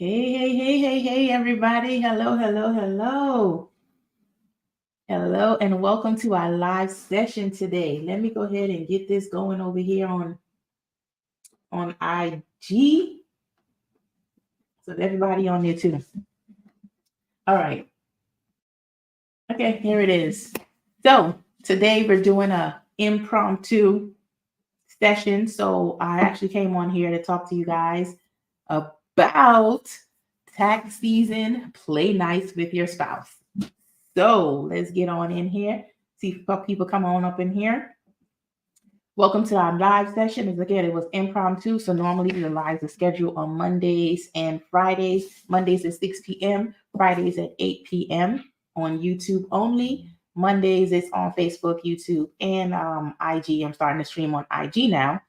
Hey, everybody. Hello, and welcome to our live session today. Let me go ahead and get this going over here on IG. So that everybody on there too. All right. Okay, here it is. So today we're doing a impromptu session. So I actually came on here to talk to you guys about tax season play nights with your spouse. So let's get on in here. See if people come on up in here. Welcome to our live session. As again, it was impromptu. So normally the lives are scheduled on Mondays and Fridays. Mondays at 6 p.m., Fridays at 8 p.m. on YouTube only. Mondays it's on Facebook, YouTube, and IG. I'm starting to stream on IG now.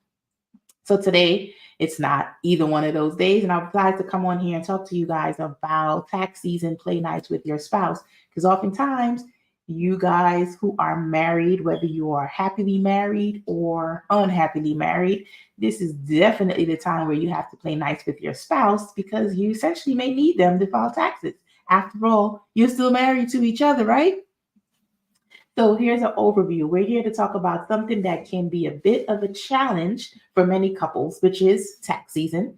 So today it's not either one of those days. And I would like to come on here and talk to you guys about tax season play nights with your spouse. Because oftentimes you guys who are married, whether you are happily married or unhappily married, this is definitely the time where you have to play nights with your spouse because you essentially may need them to file taxes. After all, you're still married to each other, right? So here's an overview. We're here to talk about something that can be a bit of a challenge for many couples, which is tax season.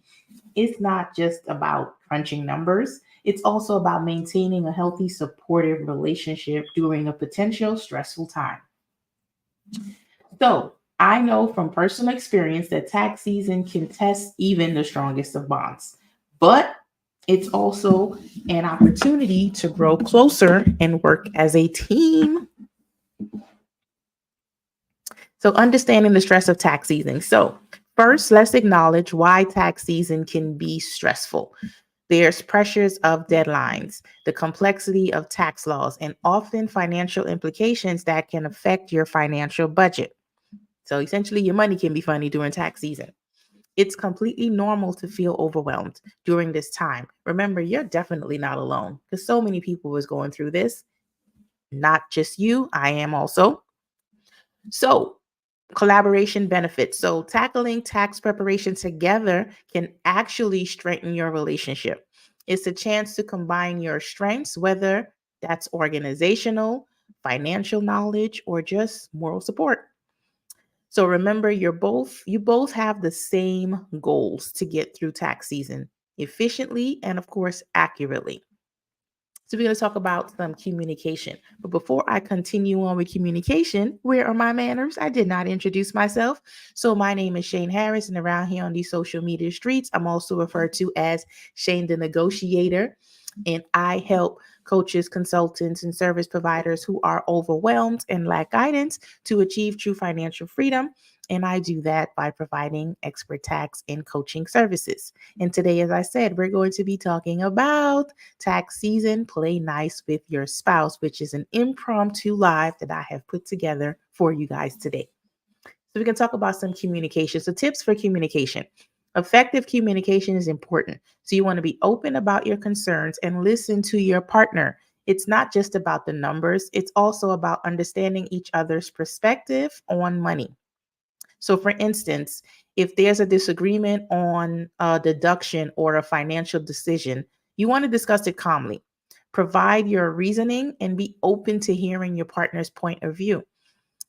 It's not just about crunching numbers, it's also about maintaining a healthy, supportive relationship during a potential stressful time. So I know from personal experience that tax season can test even the strongest of bonds, but it's also an opportunity to grow closer and work as a team. So, understanding the stress of tax season. So, first, let's acknowledge why tax season can be stressful. There's pressures of deadlines, the complexity of tax laws, and often financial implications that can affect your financial budget. So, essentially, your money can be funny during tax season. It's completely normal to feel overwhelmed during this time. Remember, you're definitely not alone because so many people is going through this. Not just you, I am also. So, collaboration benefits. So, tackling tax preparation together can actually strengthen your relationship. It's a chance to combine your strengths, whether that's organizational, financial knowledge, or just moral support. So remember, you both have the same goals to get through tax season efficiently and of course accurately. So we're going to talk about some communication. But before I continue on with communication, where are my manners? I did not introduce myself. So my name is Shane Harris, and around here on these social media streets, I'm also referred to as Shane the Negotiator. And I help coaches, consultants, and service providers who are overwhelmed and lack guidance to achieve true financial freedom. And I do that by providing expert tax and coaching services. And today, as I said, we're going to be talking about tax season play nice with your spouse, which is an impromptu live that I have put together for you guys today. So we can talk about some communication. So tips for communication. Effective communication is important. So you want to be open about your concerns and listen to your partner. It's not just about the numbers, it's also about understanding each other's perspective on money. So, for instance, if there's a disagreement on a deduction or a financial decision, you want to discuss it calmly. Provide your reasoning and be open to hearing your partner's point of view.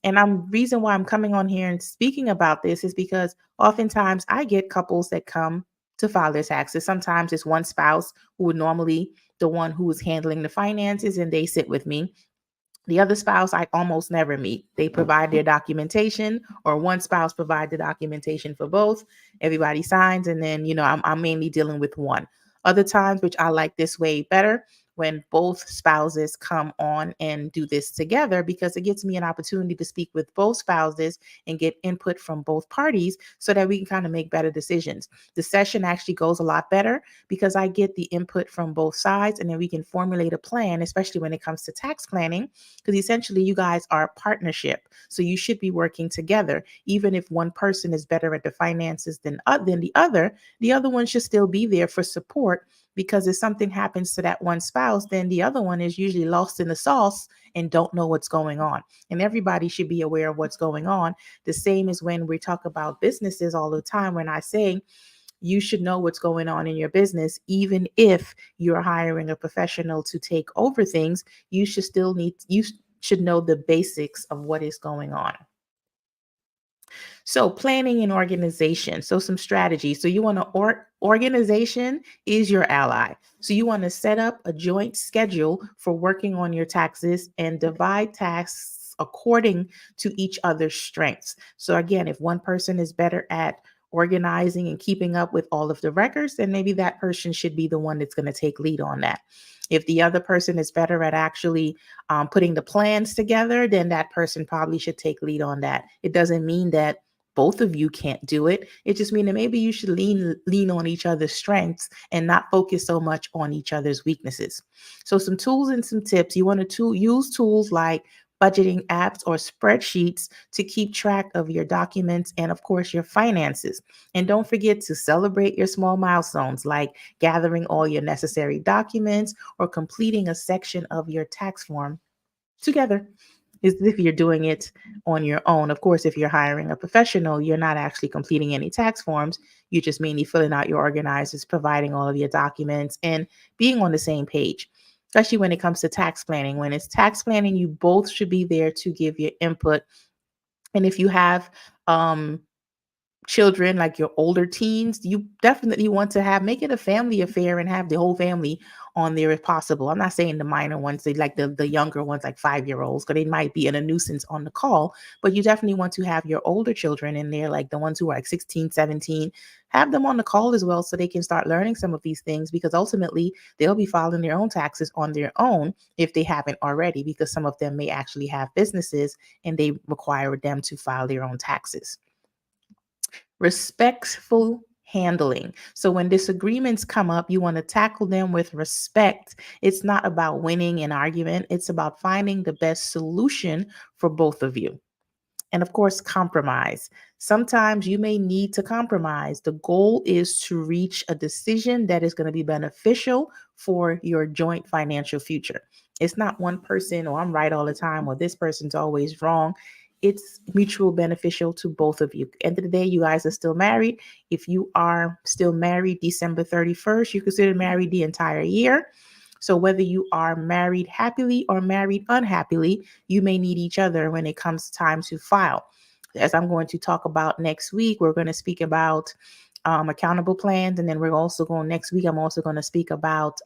And I'm reason why I'm coming on here and speaking about this is because oftentimes I get couples that come to file their taxes. Sometimes it's one spouse who would normally the one who is handling the finances and they sit with me. The other spouse I almost never meet. They provide their documentation, or one spouse provide the documentation for both. Everybody signs, and then I'm mainly dealing with one. Other times, which I like this way better, when both spouses come on and do this together because it gives me an opportunity to speak with both spouses and get input from both parties so that we can kind of make better decisions. The session actually goes a lot better because I get the input from both sides and then we can formulate a plan, especially when it comes to tax planning, because essentially you guys are a partnership. So you should be working together. Even if one person is better at the finances than the other one should still be there for support, because if something happens to that one spouse, then the other one is usually lost in the sauce and don't know what's going on. And everybody should be aware of what's going on. The same as when we talk about businesses all the time, when I say, You should know what's going on in your business. Even if you're hiring a professional to take over things, you should know the basics of what is going on. So planning and organization. So some strategies. So you want to organization is your ally. So you want to set up a joint schedule for working on your taxes and divide tasks according to each other's strengths. So again, if one person is better at organizing and keeping up with all of the records, then maybe that person should be the one that's going to take lead on that. If the other person is better at actually putting the plans together, then that person probably should take lead on that. It doesn't mean that both of you can't do it. It just means that maybe you should lean on each other's strengths and not focus so much on each other's weaknesses. So some tools and some tips. You want to use tools like budgeting apps or spreadsheets to keep track of your documents and of course your finances. And don't forget to celebrate your small milestones like gathering all your necessary documents or completing a section of your tax form together, is if you're doing it on your own. Of course, if you're hiring a professional, you're not actually completing any tax forms. You're just mainly filling out your organizers, providing all of your documents, and being on the same page, especially when it comes to tax planning. When it's tax planning, you both should be there to give your input. And if you have children, like your older teens, you definitely want to make it a family affair and have the whole family on there if possible. I'm not saying the minor ones, they like the younger ones, like 5-year-olds, because they might be a nuisance on the call, but you definitely want to have your older children in there, like the ones who are like 16, 17, have them on the call as well so they can start learning some of these things, because ultimately they'll be filing their own taxes on their own if they haven't already, because some of them may actually have businesses and they require them to file their own taxes. Respectful handling. So when disagreements come up, you want to tackle them with respect. It's not about winning an argument, it's about finding the best solution for both of you. And of course, compromise. Sometimes you may need to compromise. The goal is to reach a decision that is going to be beneficial for your joint financial future. It's not one person, or I'm right all the time, or this person's always wrong. It's mutual beneficial to both of you. End of the day, you guys are still married. If you are still married December 31st, you consider married the entire year. So whether you are married happily or married unhappily, you may need each other when it comes time to file. As I'm going to talk about next week, we're going to speak about accountable plans. And then next week, I'm also going to speak about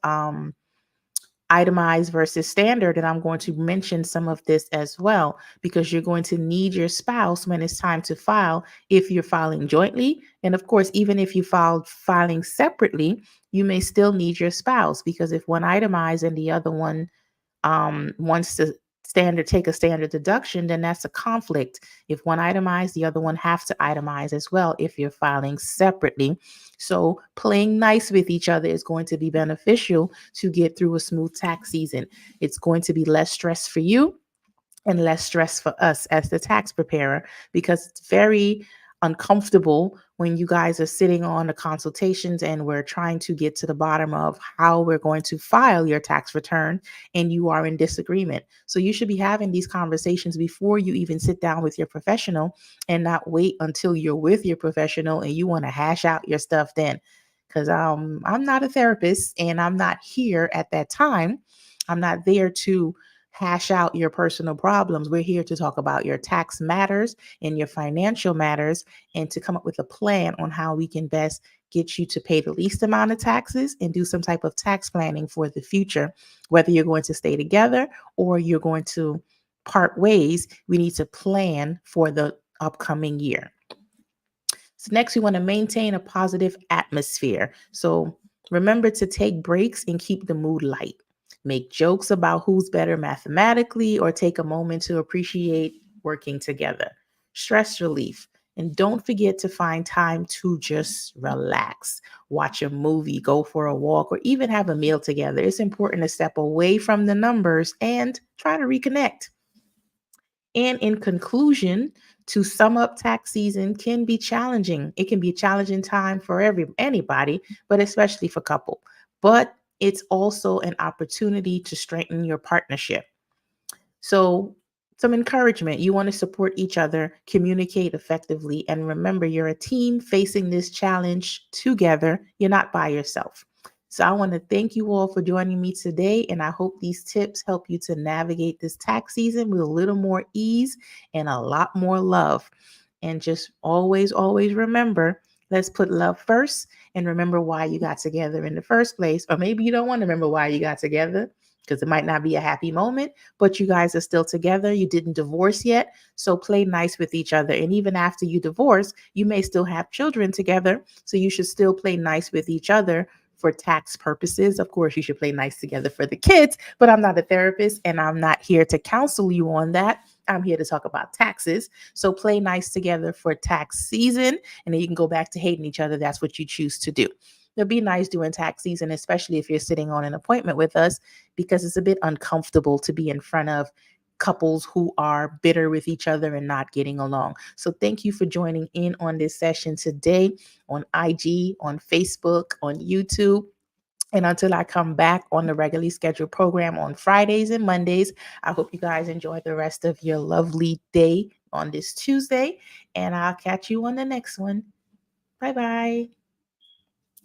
itemized versus standard. And I'm going to mention some of this as well, because you're going to need your spouse when it's time to file if you're filing jointly. And of course, even if you filing separately, you may still need your spouse, because if one itemized and the other one wants to take a standard deduction, then that's a conflict. If one itemized, the other one have to itemize as well if you're filing separately. So playing nice with each other is going to be beneficial to get through a smooth tax season. It's going to be less stress for you and less stress for us as the tax preparer, because it's very uncomfortable when you guys are sitting on the consultations and we're trying to get to the bottom of how we're going to file your tax return and you are in disagreement. So you should be having these conversations before you even sit down with your professional, and not wait until you're with your professional and you want to hash out your stuff then. Because I'm not a therapist and I'm not here at that time. I'm not there to hash out your personal problems. We're here to talk about your tax matters and your financial matters, and to come up with a plan on how we can best get you to pay the least amount of taxes and do some type of tax planning for the future. Whether you're going to stay together or you're going to part ways, we need to plan for the upcoming year. So next, we want to maintain a positive atmosphere. So remember to take breaks and keep the mood light. Make jokes about who's better mathematically, or take a moment to appreciate working together. Stress relief. And don't forget to find time to just relax, watch a movie, go for a walk, or even have a meal together. It's important to step away from the numbers and try to reconnect. And in conclusion, to sum up, tax season can be challenging. It can be a challenging time for anybody, but especially for couple. But it's also an opportunity to strengthen your partnership. So Some encouragement. You want to support each other, communicate effectively, and remember you're a team facing this challenge together. You're not by yourself. So I want to thank you all for joining me today, and I hope these tips help you to navigate this tax season with a little more ease and a lot more love. And just always, always remember, let's put love first and remember why you got together in the first place. Or maybe you don't want to remember why you got together because it might not be a happy moment, but you guys are still together. You didn't divorce yet. So play nice with each other. And even after you divorce, you may still have children together. So you should still play nice with each other for tax purposes. Of course, you should play nice together for the kids, but I'm not a therapist and I'm not here to counsel you on that. I'm here to talk about taxes. So play nice together for tax season, and then you can go back to hating each other. That's what you choose to do. It'll be nice during tax season, especially if you're sitting on an appointment with us, because it's a bit uncomfortable to be in front of couples who are bitter with each other and not getting along. So thank you for joining in on this session today on IG, on Facebook, on YouTube. And until I come back on the regularly scheduled program on Fridays and Mondays, I hope you guys enjoy the rest of your lovely day on this Tuesday. And I'll catch you on the next one. Bye bye.